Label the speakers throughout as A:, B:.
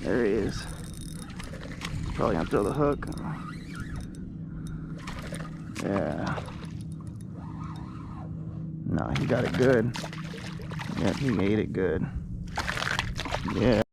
A: There he is. Probably gonna throw the hook. Yeah. No, he got it good. Yeah, he ate it good. Yeah.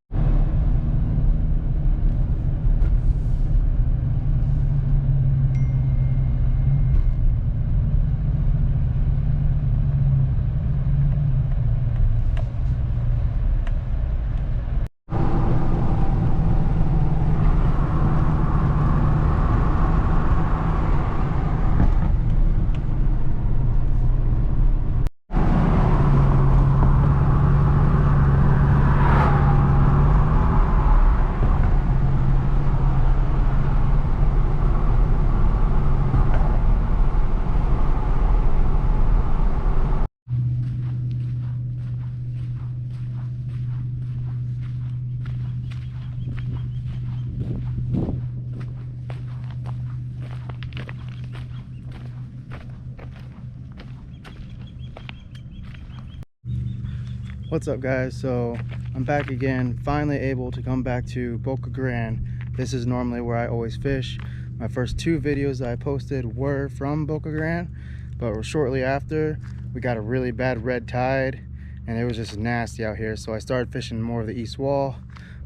A: What's up, guys? So I'm back again, finally able to come back to Boca Grande. This is normally where I always fish. My first 2 videos that I posted were from Boca Grande, but shortly after we got a really bad red tide and it was just nasty out here, so I started fishing more of the east wall.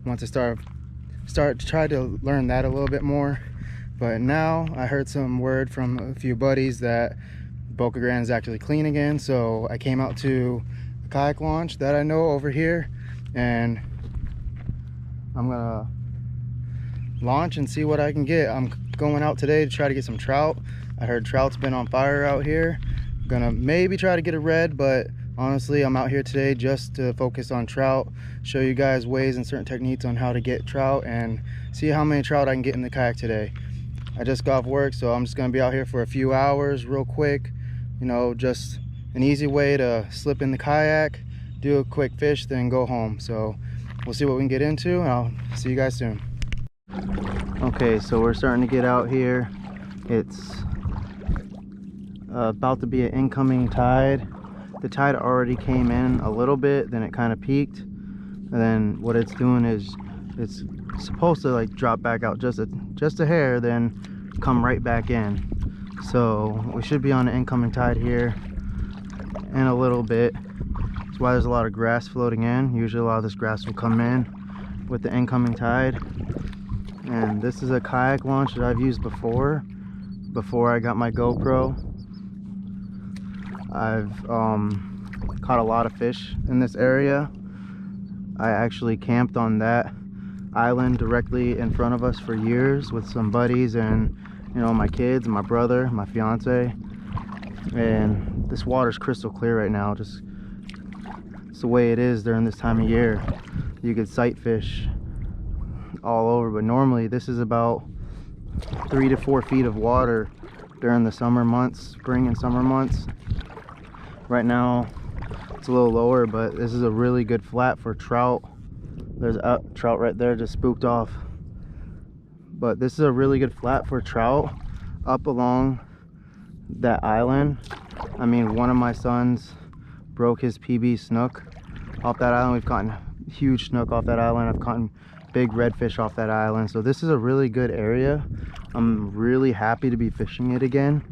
A: Once I start to try to learn that a little bit more, but now I heard some word from a few buddies that Boca Grande is actually clean again, so I came out to kayak launch that I know over here, and I'm gonna launch and see what I can get. I'm going out today to try to get some trout. I heard trout's been on fire out here. I'm gonna maybe try to get a red, but honestly I'm out here today just to focus on trout, show you guys ways and certain techniques on how to get trout, and see how many trout I can get in the kayak today. I just got off work, so I'm just gonna be out here for a few hours real quick, you know, just an easy way to slip in the kayak, do a quick fish, then go home. So we'll see what we can get into, and I'll see you guys soon. Okay, so we're starting to get out here. It's about to be an incoming tide. The tide already came in a little bit, then it kind of peaked, and then what it's doing is it's supposed to like drop back out just a hair, then come right back in. So we should be on an incoming tide here in a little bit. That's why there's a lot of grass floating in. Usually a lot of this grass will come in with the incoming tide. And this is a kayak launch that I've used before I got my GoPro. I've caught a lot of fish in this area. I actually camped on that island directly in front of us for years with some buddies and, you know, my kids, my brother, my fiance. And this water's crystal clear right now. Just it's the way it is during this time of year. You could sight fish all over, but normally this is about 3 to 4 feet of water during the summer months, spring and summer months. Right now it's a little lower, but this is a really good flat for trout. There's a trout right there, just spooked off. But this is a really good flat for trout up along that island. I mean, one of my sons broke his PB snook off that island. We've caught huge snook off that island. I've caught big redfish off that island. So this is a really good area. I'm really happy to be fishing it again.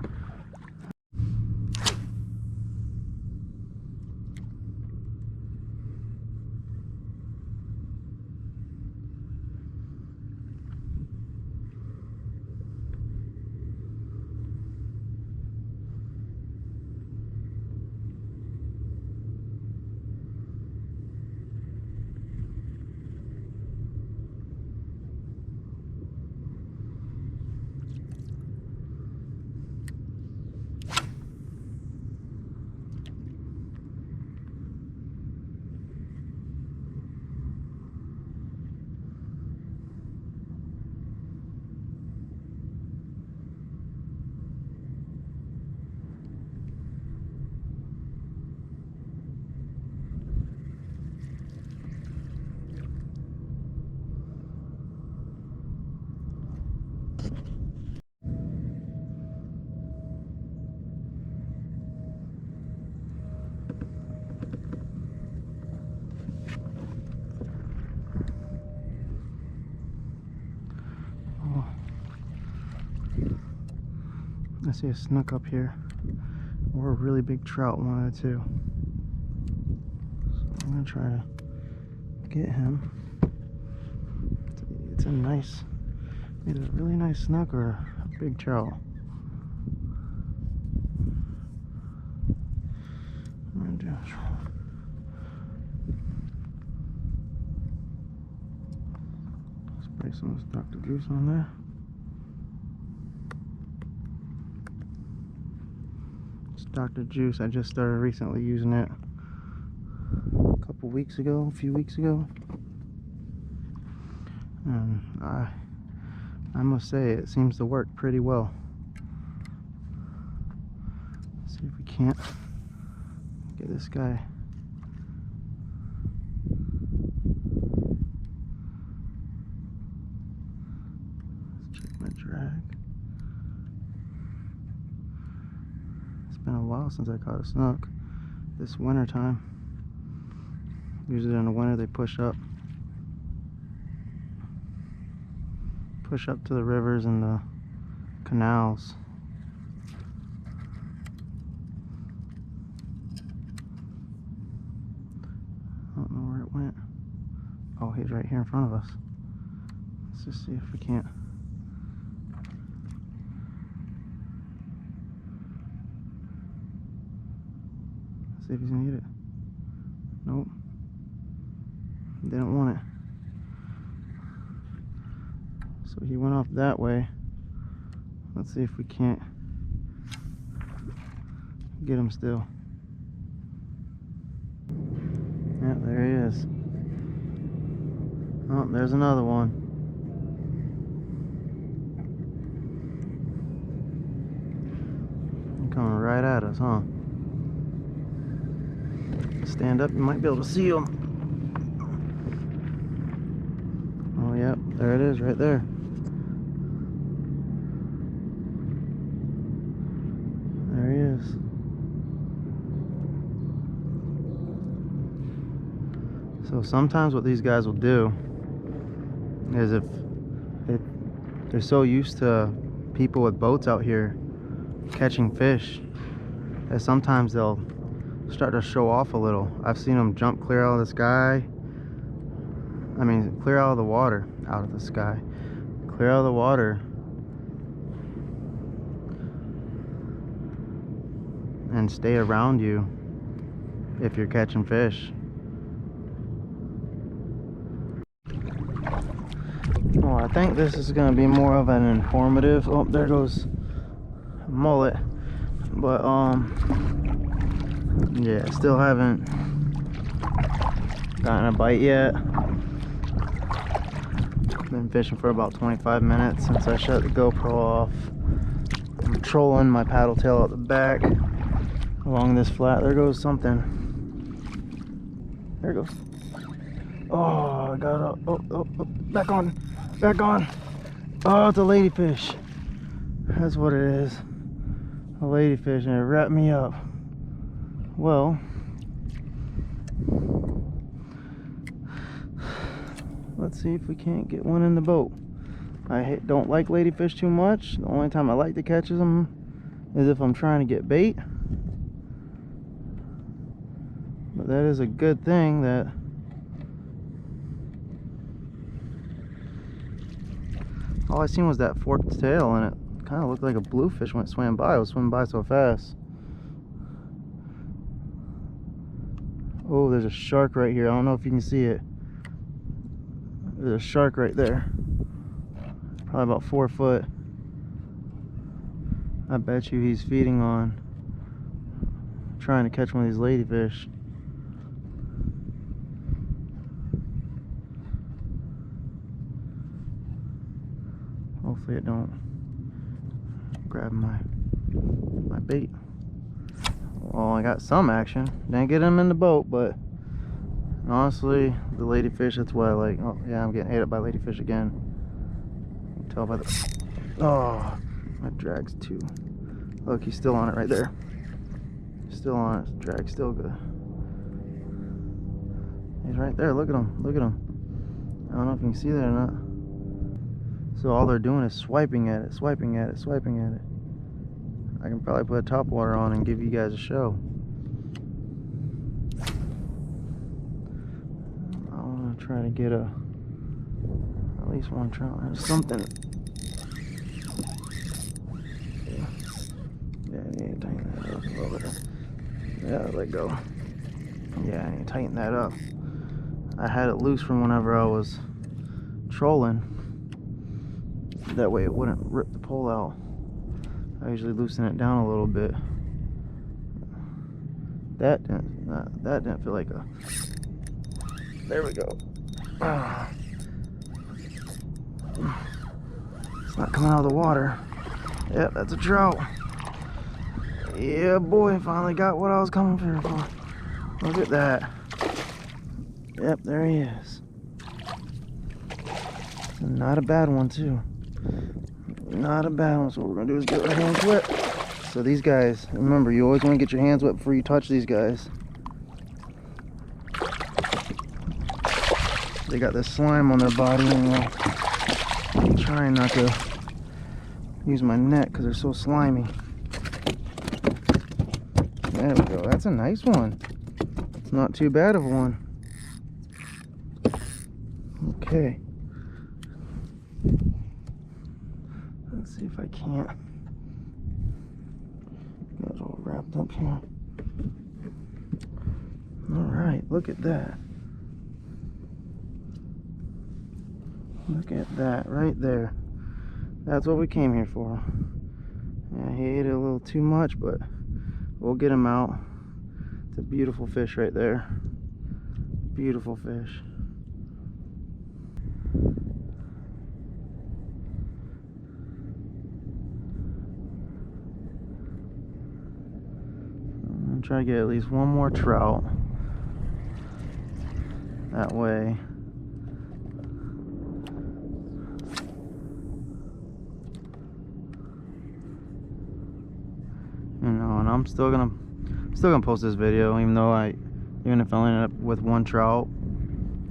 A: I see a snook up here, or a really big trout, one of the two. So I'm gonna try to get him. It's a nice, either a really nice snook or a big trout. Spray some of this Dr. Juice on there. It's Dr. Juice. I just started recently using it a couple weeks ago, a few weeks ago. And I must say it seems to work pretty well. Let's see if we can't get this guy. Let's check my drag. It's been a while since I caught a snook. This winter time. Usually in the winter they push up to the rivers and the canals. I don't know where it went. Oh, he's right here in front of us. Let's just see if we can't. See if he's gonna eat it. Nope. Didn't want it. So he went off that way. Let's see if we can't get him still. Yeah, there he is. Oh, there's another one. He's coming right at us, huh? Stand up, you might be able to see him. Oh, yep, there it is, right there. There he is. So sometimes what these guys will do is if they're so used to people with boats out here catching fish that sometimes they'll start to show off a little. I've seen them jump clear out of the sky. I mean, clear out of the water, out of the sky. Clear out of the water. And stay around you if you're catching fish. Well, I think this is going to be more of an informative. Oh, there goes a mullet. But yeah, still haven't gotten a bite yet. Been fishing for about 25 minutes since I shut the GoPro off. I'm trolling my paddle tail out the back along this flat. There goes something. There it goes. Oh, I got up. Oh, back on. Back on. Oh, it's a ladyfish. That's what it is. A ladyfish, and it wrapped me up. Well, let's see if we can't get one in the boat. I don't like ladyfish too much. The only time I like to catch them is if I'm trying to get bait. But that is a good thing that all I seen was that forked tail, and it kind of looked like a bluefish when it swam by. It was swimming by so fast. Oh, there's a shark right here. I don't know if you can see it. There's a shark right there. Probably about 4 foot. I bet you he's feeding on trying to catch one of these ladyfish. Hopefully it don't grab my bait. Well, I got some action. Didn't get him in the boat, but honestly, the ladyfish, that's what I like. Oh yeah, I'm getting ate up by ladyfish again. You can tell by the... Oh, my drag's too... Look, he's still on it right there. Still on it. Drag's still good. He's right there. Look at him. Look at him. I don't know if you can see that or not. So all they're doing is swiping at it, swiping at it, swiping at it. I can probably put a top water on and give you guys a show. I want to try to get at least one trout or something. Yeah, I need to tighten that up a little bit. Yeah, let go. Yeah, I need to tighten that up. I had it loose from whenever I was trolling. That way it wouldn't rip the pole out. I usually loosen it down a little bit. That didn't feel like a... There we go. It's not coming out of the water. Yep, that's a trout. Yeah, boy, finally got what I was coming for. Look at that. Yep, there he is. Not a bad one, too. Not a bad one. So what we're gonna do is get our hands wet. So these guys, remember, you always want to get your hands wet before you touch these guys. They got this slime on their body, and I'm trying not to use my net because they're so slimy. There we go. That's a nice one. It's not too bad of one. Okay. Let's see if I can't. Got it all wrapped up here. Alright, look at that. Look at that right there. That's what we came here for. Yeah, he ate it a little too much, but we'll get him out. It's a beautiful fish right there. Beautiful fish. I'm gonna try to get at least one more trout. That way. You know, and I'm still gonna post this video, even if I ended up with one trout.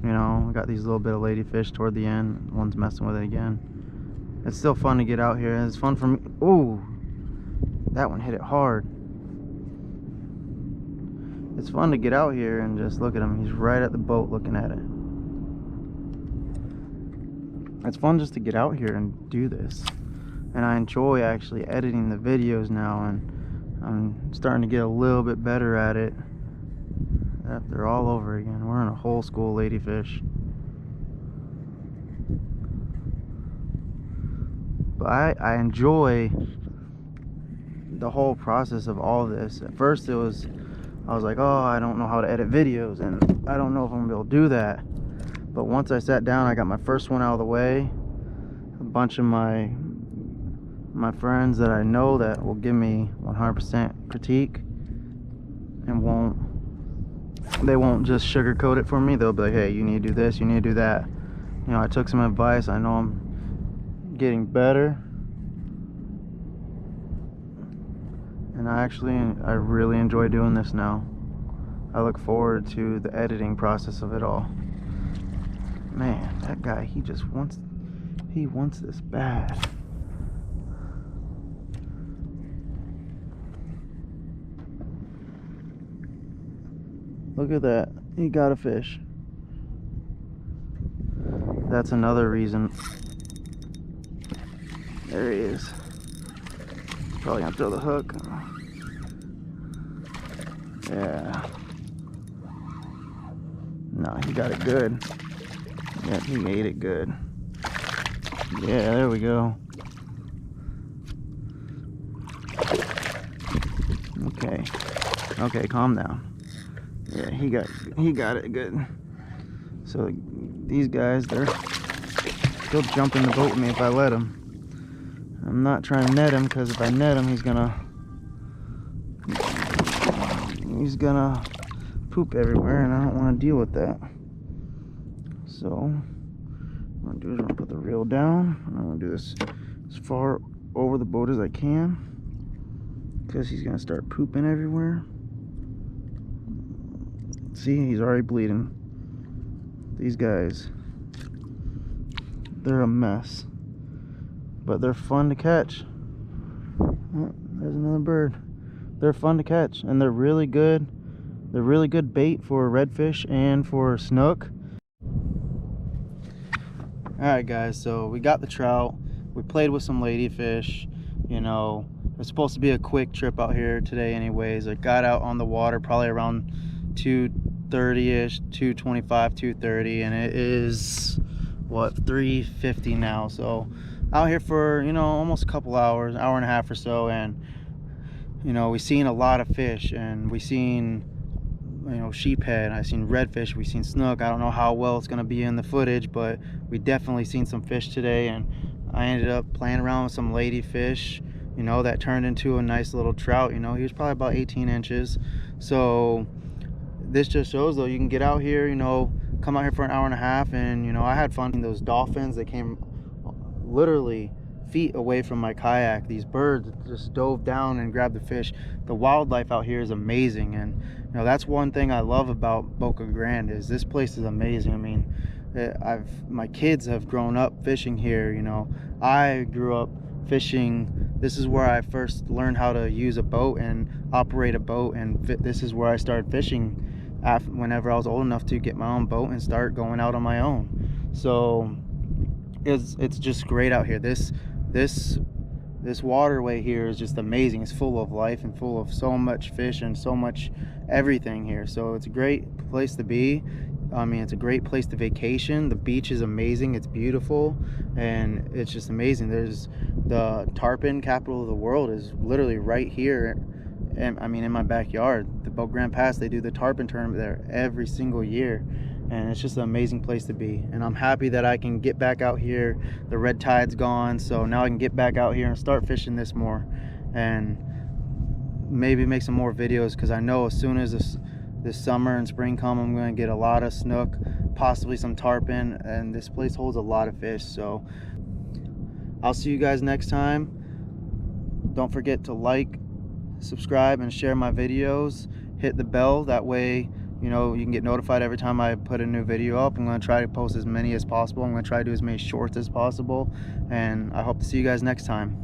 A: You know, I got these little bit of ladyfish toward the end. One's messing with it again. It's still fun to get out here. It's fun for me. Ooh, that one hit it hard. It's fun to get out here and just look at him. He's right at the boat looking at it. It's fun just to get out here and do this. And I enjoy actually editing the videos now, and I'm starting to get a little bit better at it. Yep, they're all over again. We're in a whole school ladyfish. But I enjoy the whole process of all this. At first I was like, oh, I don't know how to edit videos, and I don't know if I'm gonna be able to do that. But once I sat down, I got my first one out of the way. A bunch of my friends that I know that will give me 100% critique and they won't just sugarcoat it for me. They'll be like, hey, you need to do this, you need to do that. You know, I took some advice. I know I'm getting better, and I really enjoy doing this now. I look forward to the editing process of it all. Man, that guy, he wants this bad. Look at that. He got a fish. That's another reason. There he is. Probably gonna throw the hook. Yeah. No, he got it good. Yeah, he ate it good. Yeah, there we go. Okay. Okay, calm down. Yeah, he got it good. So these guys, they'll jump in the boat with me if I let him. I'm not trying to net him, because if I net him, he's gonna poop everywhere, and I don't want to deal with that. So what I'm gonna do is I'm gonna put the reel down, and I'm gonna do this as far over the boat as I can, because he's gonna start pooping everywhere. See, he's already bleeding. These guys, they're a mess, but they're fun to catch. Oh, There's another bird. They're fun to catch, and they're really good. They're really good bait for redfish and for snook. Alright guys, so we got the trout. We played with some ladyfish. You know, it's supposed to be a quick trip out here today anyways. I got out on the water probably around 2:30ish, 2:25, 2:30, and it is what, 3:50 now. So out here for, you know, almost a couple hours, hour and a half or so, and you know, we seen a lot of fish, and we seen, you know, sheephead, I seen redfish, we seen snook. I don't know how well it's gonna be in the footage, but we definitely seen some fish today, and I ended up playing around with some ladyfish, you know, that turned into a nice little trout. You know, he was probably about 18 inches. So this just shows, though, you can get out here, you know, come out here for an hour and a half, and you know, I had fun. Those dolphins that came literally feet away from my kayak, these birds just dove down and grabbed the fish. The wildlife out here is amazing, and you know, that's one thing I love about Boca Grande, is this place is amazing. I mean, my kids have grown up fishing here. You know, I grew up fishing. This is where I first learned how to use a boat and operate a boat, and this is where I started fishing whenever I was old enough to get my own boat and start going out on my own. So it's just great out here. This waterway here is just amazing. It's full of life and full of so much fish and so much everything here. So it's a great place to be. I mean, it's a great place to vacation. The beach is amazing. It's beautiful, and it's just amazing. There's the tarpon capital of the world is literally right here, and I mean, in my backyard. The Boca Grande Pass, they do the tarpon tournament there every single year, and it's just an amazing place to be. And I'm happy that I can get back out here. The red tide's gone, so now I can get back out here and start fishing this more, and maybe make some more videos, because I know as soon as this summer and spring come, I'm going to get a lot of snook, possibly some tarpon, and this place holds a lot of fish. So I'll see you guys next time. Don't forget to like, subscribe, and share my videos. Hit the bell, that way, you know, you can get notified every time I put a new video up. I'm going to try to post as many as possible. I'm going to try to do as many shorts as possible, and I hope to see you guys next time.